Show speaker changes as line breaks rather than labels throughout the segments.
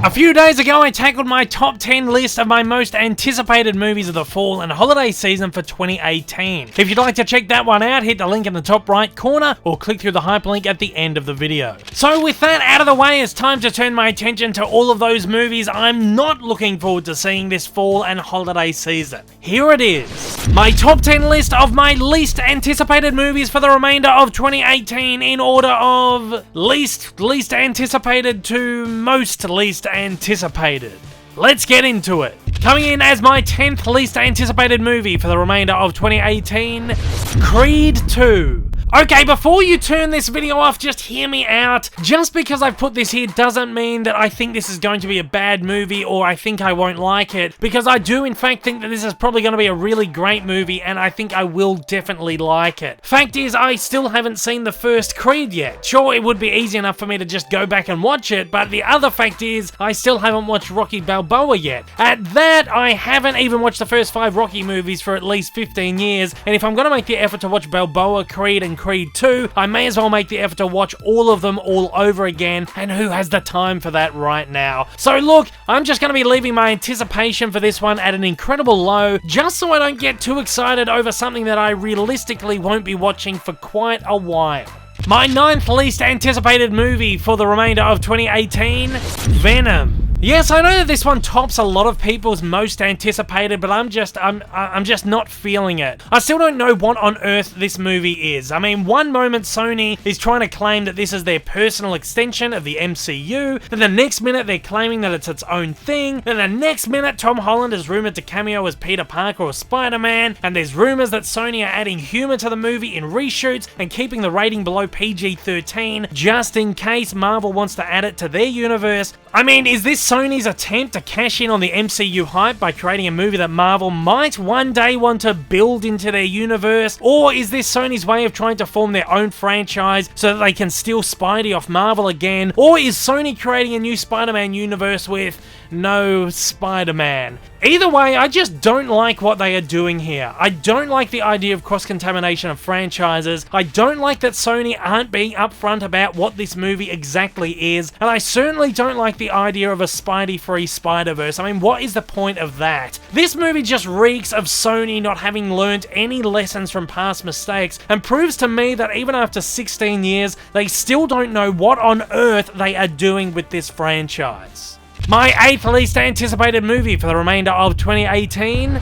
A few days ago, I tackled my top 10 list of my most anticipated movies of the fall and holiday season for 2018. If you'd like to check that one out, hit the link in the top right corner or click through the hyperlink at the end of the video. So with that out of the way, it's time to turn my attention to all of those movies I'm not looking forward to seeing this fall and holiday season. Here it is. My top 10 list of my least anticipated movies for the remainder of 2018 in order of least anticipated to most least anticipated. Let's get into it. Coming in as my 10th least anticipated movie for the remainder of 2018, Creed 2. Okay, before you turn this video off, just hear me out. Just because I've put this here doesn't mean that I think this is going to be a bad movie or I think I won't like it, because I do in fact think that this is probably going to be a really great movie and I think I will definitely like it. Fact is, I still haven't seen the first Creed yet. Sure, it would be easy enough for me to just go back and watch it, but the other fact is, I still haven't watched Rocky Balboa yet. At that, I haven't even watched the first 5 Rocky movies for at least 15 years, and if I'm going to make the effort to watch Balboa, Creed, and Creed 2, I may as well make the effort to watch all of them all over again, and who has the time for that right now? So look, I'm just going to be leaving my anticipation for this one at an incredible low, just so I don't get too excited over something that I realistically won't be watching for quite a while. My 9th least anticipated movie for the remainder of 2018, Venom. Yes, I know that this one tops a lot of people's most anticipated, but I'm just not feeling it. I still don't know what on earth this movie is. I mean, one moment Sony is trying to claim that this is their personal extension of the MCU, then the next minute they're claiming that it's its own thing, then the next minute Tom Holland is rumored to cameo as Peter Parker or Spider-Man, and there's rumors that Sony are adding humor to the movie in reshoots and keeping the rating below PG-13 just in case Marvel wants to add it to their universe. I mean, is this Sony's attempt to cash in on the MCU hype by creating a movie that Marvel might one day want to build into their universe? Or is this Sony's way of trying to form their own franchise so that they can steal Spidey off Marvel again? Or is Sony creating a new Spider-Man universe with no Spider-Man? Either way, I just don't like what they are doing here. I don't like the idea of cross-contamination of franchises. I don't like that Sony aren't being upfront about what this movie exactly is. And I certainly don't like the idea of a Spidey-free Spider-Verse. I mean, what is the point of that? This movie just reeks of Sony not having learned any lessons from past mistakes and proves to me that even after 16 years, they still don't know what on earth they are doing with this franchise. My 8th least anticipated movie for the remainder of 2018,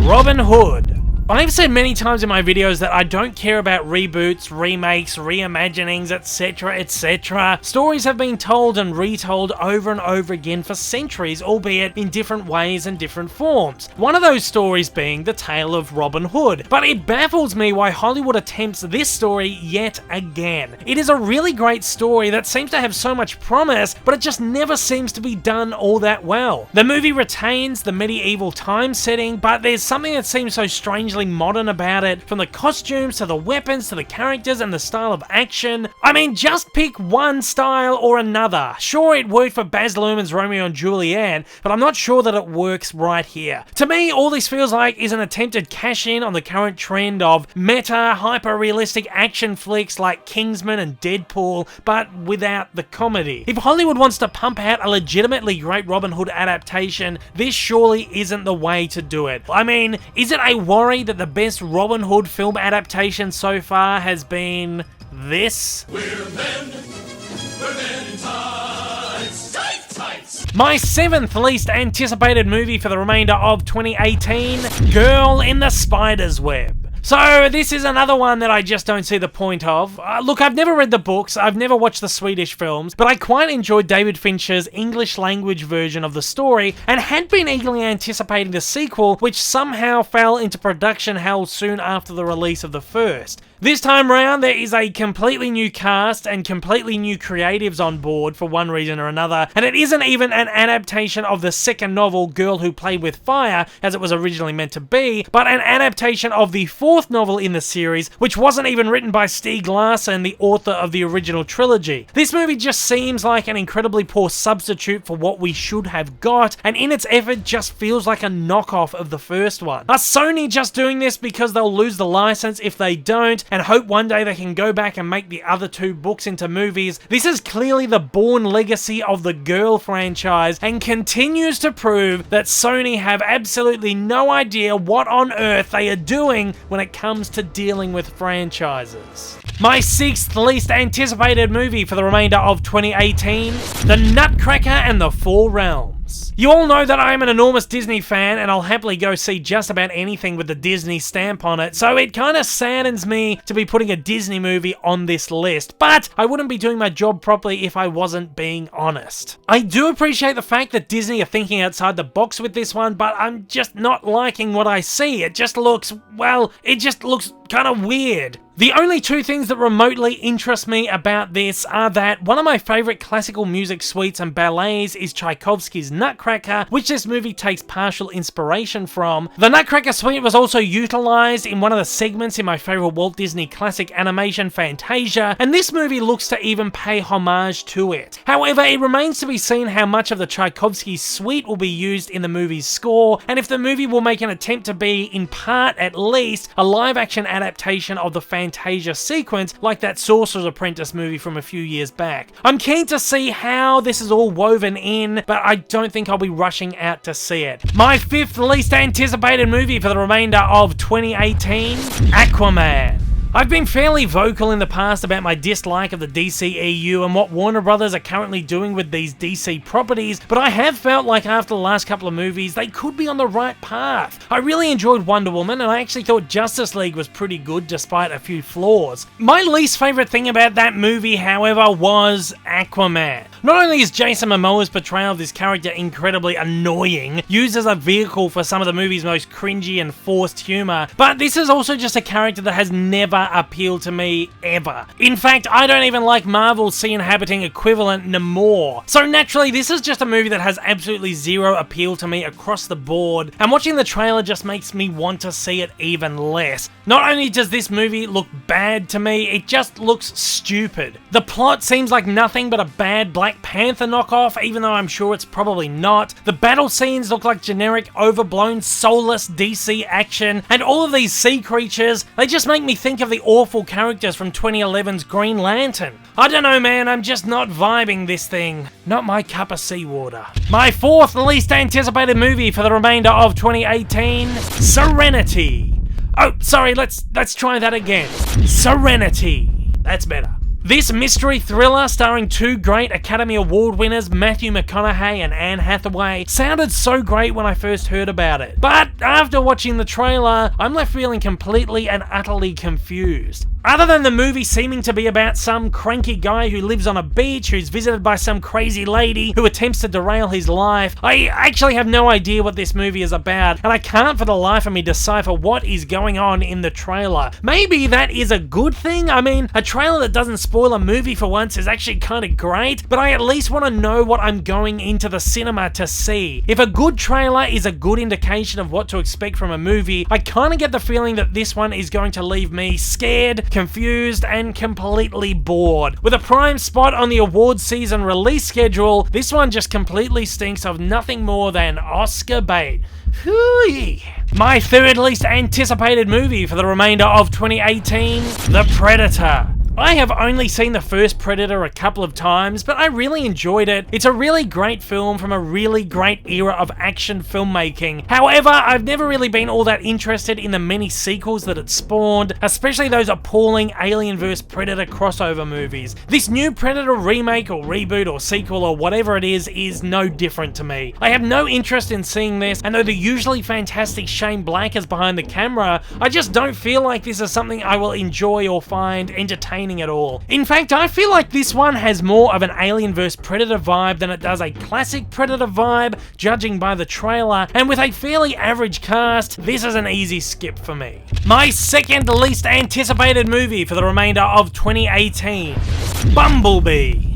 Robin Hood. I've said many times in my videos that I don't care about reboots, remakes, reimaginings, etc, etc. Stories have been told and retold over and over again for centuries, albeit in different ways and different forms. One of those stories being the tale of Robin Hood. But it baffles me why Hollywood attempts this story yet again. It is a really great story that seems to have so much promise, but it just never seems to be done all that well. The movie retains the medieval time setting, but there's something that seems so strangely modern about it, from the costumes to the weapons to the characters and the style of action. I mean, just pick one style or another. Sure, it worked for Baz Luhrmann's Romeo and Juliet, but I'm not sure that it works right here. To me, all this feels like is an attempted cash-in on the current trend of meta, hyper-realistic action flicks like Kingsman and Deadpool, but without the comedy. If Hollywood wants to pump out a legitimately great Robin Hood adaptation, this surely isn't the way to do it. I mean, is it a worry that the best Robin Hood film adaptation so far has been this? We're men in tights. Tights. My 7th least anticipated movie for the remainder of 2018, Girl in the Spider's Web. So this is another one that I just don't see the point of. Look, I've never read the books, I've never watched the Swedish films, but I quite enjoyed David Fincher's English language version of the story and had been eagerly anticipating the sequel, which somehow fell into production hell soon after the release of the first. This time round, there is a completely new cast and completely new creatives on board for one reason or another, and it isn't even an adaptation of the second novel, Girl Who Played With Fire, as it was originally meant to be, but an adaptation of the 4th novel in the series, which wasn't even written by Stieg Larsson, the author of the original trilogy. This movie just seems like an incredibly poor substitute for what we should have got, and in its effort just feels like a knockoff of the first one. Are Sony just doing this because they'll lose the license if they don't? and hope one day they can go back and make the other 2 books into movies, this is clearly the born legacy of the Girl franchise and continues to prove that Sony have absolutely no idea what on earth they are doing when it comes to dealing with franchises. My 6th least anticipated movie for the remainder of 2018, The Nutcracker and the 4 Realms. You all know that I am an enormous Disney fan and I'll happily go see just about anything with the Disney stamp on it, so it kind of saddens me to be putting a Disney movie on this list, but I wouldn't be doing my job properly if I wasn't being honest. I do appreciate the fact that Disney are thinking outside the box with this one, but I'm just not liking what I see. It just looks, well, it just looks kind of weird. The only 2 things that remotely interest me about this are that one of my favourite classical music suites and ballets is Tchaikovsky's Nutcracker, which this movie takes partial inspiration from. The Nutcracker suite was also utilised in one of the segments in my favourite Walt Disney classic animation Fantasia, and this movie looks to even pay homage to it. However, it remains to be seen how much of the Tchaikovsky suite will be used in the movie's score, and if the movie will make an attempt to be, in part at least, a live-action adaptation of the Fantasia sequence like that Sorcerer's Apprentice movie from a few years back. I'm keen to see how this is all woven in, but I don't think I'll be rushing out to see it. My 5th least anticipated movie for the remainder of 2018, Aquaman. I've been fairly vocal in the past about my dislike of the DCEU and what Warner Brothers are currently doing with these DC properties, but I have felt like after the last couple of movies, they could be on the right path. I really enjoyed Wonder Woman, and I actually thought Justice League was pretty good despite a few flaws. My least favourite thing about that movie, however, was Aquaman. Not only is Jason Momoa's portrayal of this character incredibly annoying, used as a vehicle for some of the movie's most cringy and forced humour, but this is also just a character that has never appealed to me ever. In fact, I don't even like Marvel's sea inhabiting equivalent Namor. So naturally, this is just a movie that has absolutely zero appeal to me across the board, and watching the trailer just makes me want to see it even less. Not only does this movie look bad to me, it just looks stupid. The plot seems like nothing but a bad Black Panther knockoff, even though I'm sure it's probably not. The battle scenes look like generic, overblown, soulless DC action, and all of these sea creatures, they just make me think of the awful characters from 2011's Green Lantern. I don't know, man, I'm just not vibing this thing. Not my cup of seawater. My 4th least anticipated movie for the remainder of 2018, Serenity. Oh, sorry, let's try that again. Serenity. That's better. This mystery thriller starring 2 great Academy Award winners, Matthew McConaughey and Anne Hathaway, sounded so great when I first heard about it. But after watching the trailer, I'm left feeling completely and utterly confused. Other than the movie seeming to be about some cranky guy who lives on a beach who's visited by some crazy lady who attempts to derail his life, I actually have no idea what this movie is about, and I can't for the life of me decipher what is going on in the trailer. Maybe that is a good thing? I mean, a trailer that doesn't spoil a movie for once is actually kind of great, but I at least want to know what I'm going into the cinema to see. If a good trailer is a good indication of what to expect from a movie, I kind of get the feeling that this one is going to leave me scared, confused, and completely bored. With a prime spot on the awards season release schedule, this one just completely stinks of nothing more than Oscar bait. Hooey. My 3rd least anticipated movie for the remainder of 2018, The Predator. I have only seen the first Predator a couple of times, but I really enjoyed it. It's a really great film from a really great era of action filmmaking. However, I've never really been all that interested in the many sequels that it spawned, especially those appalling Alien vs Predator crossover movies. This new Predator remake or reboot or sequel or whatever it is no different to me. I have no interest in seeing this, and though the usually fantastic Shane Black is behind the camera, I just don't feel like this is something I will enjoy or find entertaining at all. In fact, I feel like this one has more of an Alien vs Predator vibe than it does a classic Predator vibe, judging by the trailer, and with a fairly average cast, this is an easy skip for me. My 2nd least anticipated movie for the remainder of 2018, BumbleBee.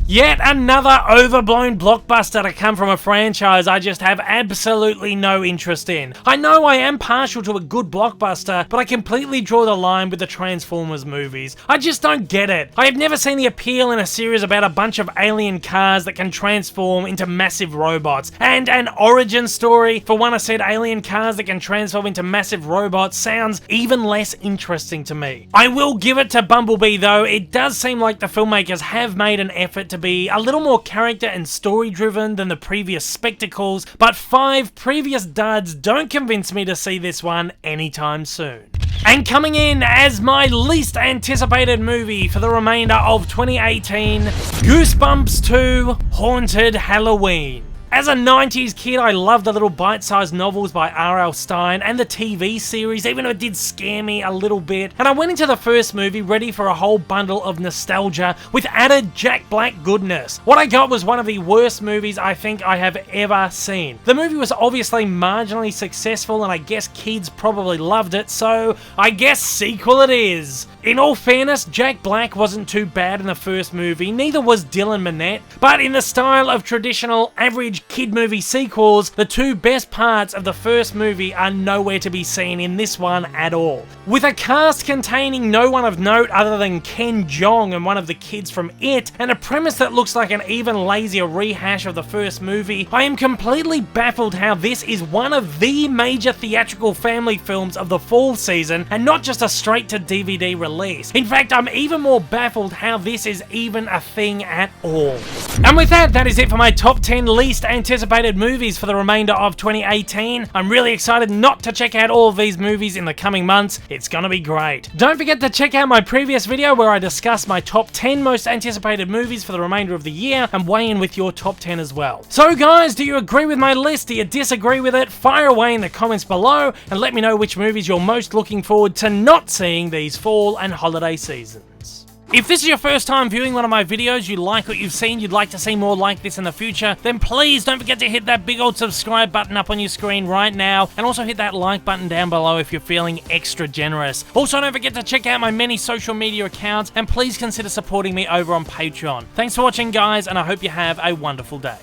Yet another overblown blockbuster to come from a franchise I just have absolutely no interest in. I know I am partial to a good blockbuster, but I completely draw the line with the Transformers movies. I just don't get it. I have never seen the appeal in a series about a bunch of alien cars that can transform into massive robots. And an origin story for one of said alien cars that can transform into massive robots sounds even less interesting to me. I will give it to BumbleBee though, it does seem like the filmmakers have made an effort to be a little more character and story driven than the previous spectacles, but 5 previous duds don't convince me to see this one anytime soon. And coming in as my least anticipated movie for the remainder of 2018, Goosebumps 2 Haunted Halloween. As a 90s kid, I loved the little bite-sized novels by R.L. Stine and the TV series, even though it did scare me a little bit. And I went into the first movie ready for a whole bundle of nostalgia with added Jack Black goodness. What I got was one of the worst movies I think I have ever seen. The movie was obviously marginally successful and I guess kids probably loved it, so I guess sequel it is. In all fairness, Jack Black wasn't too bad in the first movie, neither was Dylan Minnette, but in the style of traditional average kid movie sequels, the 2 best parts of the first movie are nowhere to be seen in this one at all. With a cast containing no one of note other than Ken Jeong and one of the kids from It, and a premise that looks like an even lazier rehash of the first movie, I am completely baffled how this is one of the major theatrical family films of the fall season and not just a straight to DVD release. In fact, I'm even more baffled how this is even a thing at all. And with that, that is it for my top 10 least anticipated movies for the remainder of 2018. I'm really excited not to check out all of these movies in the coming months. It's gonna be great. Don't forget to check out my previous video where I discuss my top 10 most anticipated movies for the remainder of the year and weigh in with your top 10 as well. So guys, do you agree with my list? Do you disagree with it? Fire away in the comments below and let me know which movies you're most looking forward to not seeing these fall and holiday seasons. If this is your first time viewing one of my videos, you like what you've seen, you'd like to see more like this in the future, then please don't forget to hit that big old subscribe button up on your screen right now, and also hit that like button down below if you're feeling extra generous. Also, don't forget to check out my many social media accounts, and please consider supporting me over on Patreon. Thanks for watching guys, and I hope you have a wonderful day.